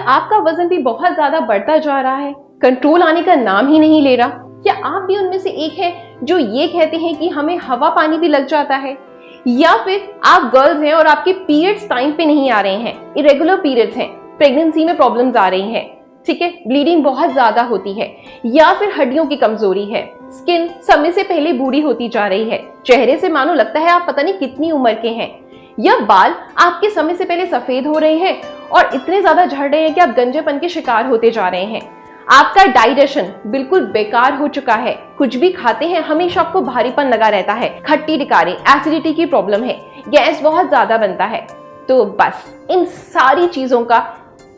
आपका वजन भी बहुत ज्यादा बढ़ता जा रहा है, कंट्रोल आने का नाम ही नहीं ले रहा? क्या आप भी उनमें से एक हैं जो ये कहते हैं कि हमें हवा पानी भी लग जाता है? या फिर आप गर्ल्स हैं और आपके पीरियड्स टाइम पे नहीं आ रहे हैं, इरेगुलर पीरियड्स हैं, प्रेगनेंसी में प्रॉब्लम्स आ रही हैं, ठीक है, ब्लीडिंग बहुत ज्यादा होती है, या फिर हड्डियों की कमजोरी है, स्किन समय से पहले बूढ़ी होती जा रही है, चेहरे से मानो लगता है आप पता नहीं कितनी उम्र के हैं, या बाल आपके समय से पहले सफेद हो रहे हैं और इतने ज्यादा झड़ रहे हैं कि आप गंजेपन के शिकार होते जा रहे हैं, आपका डाइजेशन बिल्कुल बेकार हो चुका है, कुछ भी खाते हैं हमेशा आपको भारीपन लगा रहता है, खट्टी डिकारी, एसिडिटी की प्रॉब्लम है, गैस बहुत ज्यादा बनता है, तो बस इन सारी चीजों का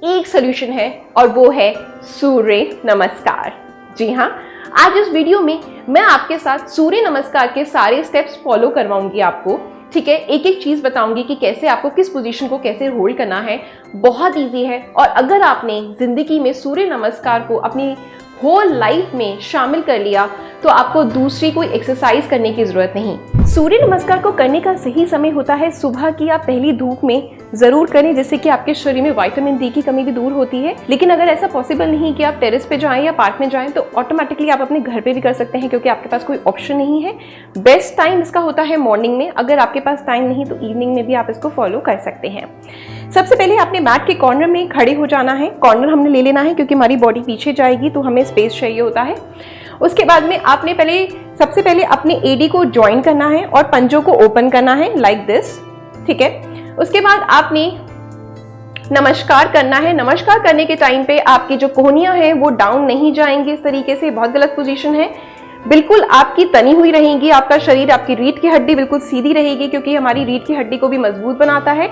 एक सोल्यूशन है और वो है सूर्य नमस्कार। जी हाँ, आज इस वीडियो में मैं आपके साथ सूर्य नमस्कार के सारे स्टेप्स फॉलो करवाऊंगी आपको, ठीक है, एक एक चीज बताऊंगी कि कैसे आपको किस पोजीशन को कैसे होल्ड करना है, बहुत इजी है। और अगर आपने जिंदगी में सूर्य नमस्कार को अपनी होल लाइफ में शामिल कर लिया तो आपको दूसरी कोई एक्सरसाइज करने की जरूरत नहीं। सूर्य नमस्कार को करने का सही समय होता है सुबह की, आप पहली धूप में जरूर करें, जिससे कि आपके शरीर में विटामिन डी की कमी भी दूर होती है। लेकिन अगर ऐसा पॉसिबल नहीं कि आप टेरेस पे जाएं या पार्क में जाएं तो ऑटोमेटिकली आप अपने घर पे भी कर सकते हैं, क्योंकि आपके पास कोई ऑप्शन नहीं है। बेस्ट टाइम इसका होता है मॉर्निंग में, अगर आपके पास टाइम नहीं तो इवनिंग में भी आप इसको फॉलो कर सकते हैं। सबसे पहले आपने मैट के कॉर्नर में खड़े हो जाना है, कॉर्नर हमने ले लेना है क्योंकि हमारी बॉडी पीछे जाएगी तो हमें स्पेस चाहिए होता है। उसके बाद में आपने सबसे पहले अपने एडी को ज्वाइन करना है और पंजों को ओपन करना है लाइक दिस, ठीक है। उसके बाद आपने नमस्कार करना है। नमस्कार करने के टाइम पे आपकी जो कोहनियां हैं वो डाउन नहीं जाएंगी इस तरीके से, बहुत गलत पोजीशन है, बिल्कुल आपकी तनी हुई रहेगी, आपका शरीर, आपकी रीढ़ की हड्डी बिल्कुल सीधी रहेगी क्योंकि हमारी रीढ़ की हड्डी को भी मजबूत बनाता है,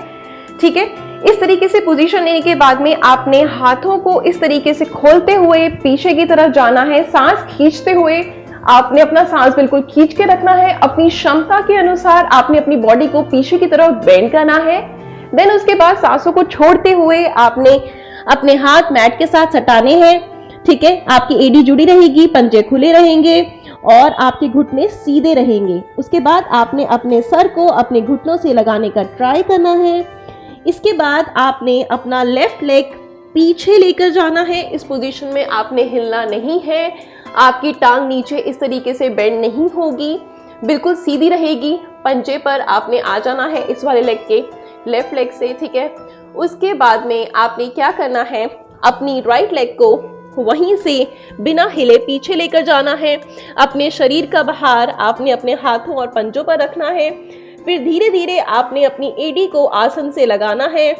ठीक है। इस तरीके से पोजीशन लेने के बाद में आपने हाथों को इस तरीके से खोलते हुए पीछे की तरफ जाना है, सांस खींचते हुए आपने अपना सांस बिल्कुल खींच के रखना है, अपनी क्षमता के अनुसार आपने अपनी बॉडी को पीछे की तरफ बेंड करना है। देन उसके बाद सांसों को छोड़ते हुए आपने अपने हाथ मैट के साथ सटाने हैं, ठीक है। आपकी एडी जुड़ी रहेगी, पंजे खुले रहेंगे और आपके घुटने सीधे रहेंगे। उसके बाद आपने अपने सर को अपने घुटनों से लगाने का ट्राई करना है। इसके बाद आपने अपना लेफ्ट लेग पीछे लेकर जाना है, इस पोजीशन में आपने हिलना नहीं है, आपकी टांग नीचे इस तरीके से बेंड नहीं होगी, बिल्कुल सीधी रहेगी। पंजे पर आपने आ जाना है इस वाले लेग के, लेफ्ट लेग से, ठीक है। उसके बाद में आपने क्या करना है, अपनी राइट लेग को वहीं से बिना हिले पीछे लेकर जाना है, अपने शरीर का भार आपने अपने हाथों और पंजों पर रखना है। फिर धीरे धीरे आपने अपनी एडी को आसन से लगाना है,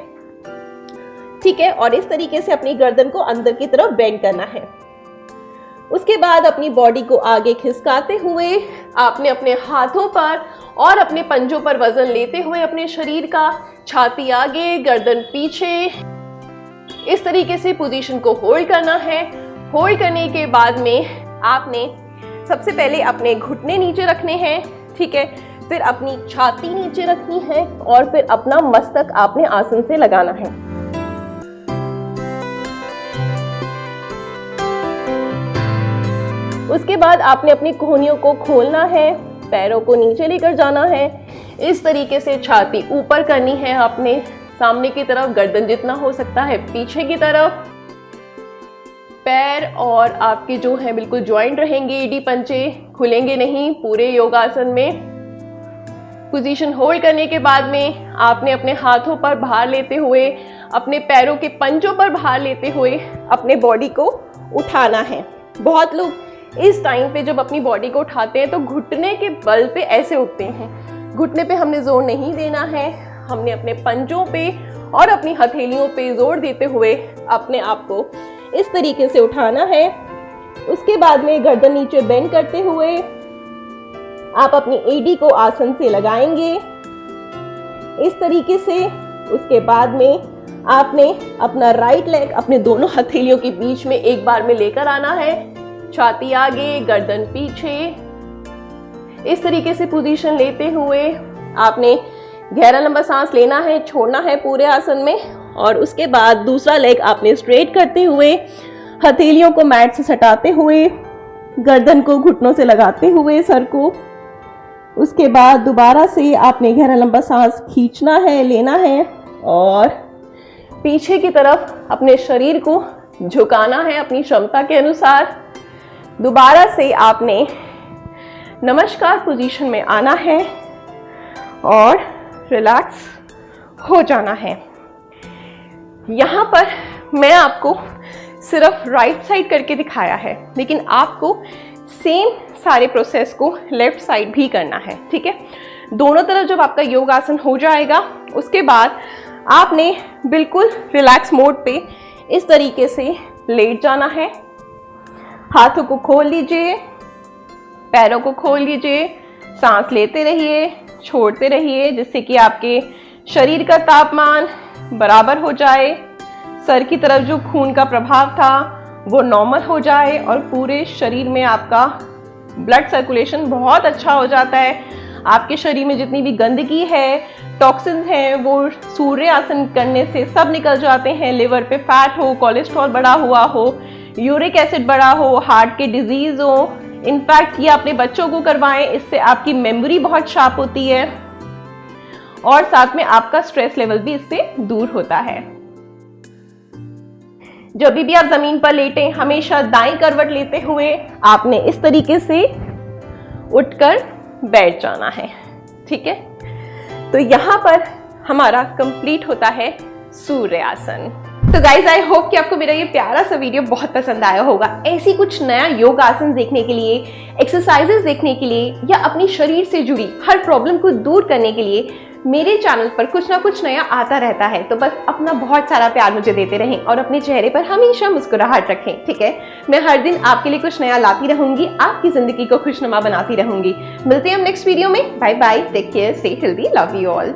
ठीक है, और इस तरीके से अपनी गर्दन को अंदर की तरफ बेंड करना है। उसके बाद अपनी बॉडी को आगे खिसकाते हुए आपने अपने हाथों पर और अपने पंजों पर वजन लेते हुए अपने शरीर का, छाती आगे, गर्दन पीछे, इस तरीके से पोजीशन को होल्ड करना है। होल्ड करने के बाद में आपने सबसे पहले अपने घुटने नीचे रखने हैं, ठीक है, फिर अपनी छाती नीचे रखनी है और फिर अपना मस्तक आपने आसन से लगाना है। उसके बाद आपने अपनी कोहनियों को खोलना है, पैरों को नीचे लेकर जाना है, इस तरीके से छाती ऊपर करनी है आपने, सामने की तरफ, गर्दन जितना हो सकता है पीछे की तरफ, पैर और आपके जो है बिल्कुल ज्वाइंट रहेंगे, एडी पंजे खुलेंगे नहीं पूरे योगासन में। पोजीशन होल्ड करने के बाद में आपने अपने हाथों पर भार लेते हुए, अपने पैरों के पंजों पर भार लेते हुए अपने बॉडी को उठाना है। बहुत लोग इस टाइम पे जब अपनी बॉडी को उठाते हैं तो घुटने के बल पे ऐसे उठते हैं, घुटने पे हमने जोर नहीं देना है, हमने अपने पंजों पे और अपनी हथेलियों पे जोर देते हुए अपने आप को इस तरीके से उठाना है। उसके बाद में गर्दन नीचे बेंड करते हुए आप अपनी एडी को आसन से लगाएंगे इस तरीके से। उसके बाद में आपने अपना राइट लेग अपने दोनों हथेलियों के बीच में एक बार में लेकर आना है, छाती आगे, गर्दन पीछे, इस तरीके से पोजीशन लेते हुए आपने गहरा लंबा सांस लेना है, छोड़ना है पूरे आसन में। और उसके बाद दूसरा लेग आपने स्ट्रेट करते हुए, हथेलियों को मैट से सटाते हुए, गर्दन को घुटनों से लगाते हुए सर को, उसके बाद दोबारा से आपने गहरा लंबा सांस खींचना है, लेना है और पीछे की तरफ अपने शरीर को झुकाना है अपनी क्षमता के अनुसार। दोबारा से आपने नमस्कार पोजीशन में आना है और रिलैक्स हो जाना है। यहाँ पर मैं आपको सिर्फ राइट साइड करके दिखाया है, लेकिन आपको सेम सारे प्रोसेस को लेफ्ट साइड भी करना है, ठीक है। दोनों तरफ जब आपका योगासन हो जाएगा, उसके बाद आपने बिल्कुल रिलैक्स मोड पे इस तरीके से लेट जाना है। हाथों को खोल लीजिए, पैरों को खोल लीजिए, सांस लेते रहिए, छोड़ते रहिए, जिससे कि आपके शरीर का तापमान बराबर हो जाए, सर की तरफ जो खून का प्रभाव था वो नॉर्मल हो जाए और पूरे शरीर में आपका ब्लड सर्कुलेशन बहुत अच्छा हो जाता है। आपके शरीर में जितनी भी गंदगी है, टॉक्सिन्स हैं, वो सूर्य आसन करने से सब निकल जाते हैं। लिवर पे फैट हो, कोलेस्ट्रॉल बढ़ा हुआ हो, यूरिक एसिड बढ़ा हो, हार्ट के डिजीज हो, इनफैक्ट ये अपने बच्चों को करवाएं, इससे आपकी मेमोरी बहुत शार्प होती है और साथ में आपका स्ट्रेस लेवल भी इससे दूर होता है। जब भी आप जमीन पर लेटें, हमेशा दाईं करवट लेते हुए आपने इस तरीके से उठकर बैठ जाना है, ठीक है। तो यहाँ पर हमारा कंप्लीट होता है सूर्य आसन। तो गाइज, आई होप कि आपको मेरा ये प्यारा सा वीडियो बहुत पसंद आया होगा। ऐसी कुछ नया योग आसन देखने के लिए, एक्सरसाइजेस देखने के लिए या अपनी शरीर से जुड़ी हर प्रॉब्लम को दूर करने के लिए मेरे चैनल पर कुछ ना कुछ नया आता रहता है। तो बस अपना बहुत सारा प्यार मुझे देते रहें और अपने चेहरे पर हमेशा मुस्कुराहट रखें, ठीक है। मैं हर दिन आपके लिए कुछ नया लाती रहूंगी, आपकी जिंदगी को खुशनुमा बनाती रहूंगी। मिलते हैं हम नेक्स्ट वीडियो में। Bye bye, take care, stay healthy, love you all.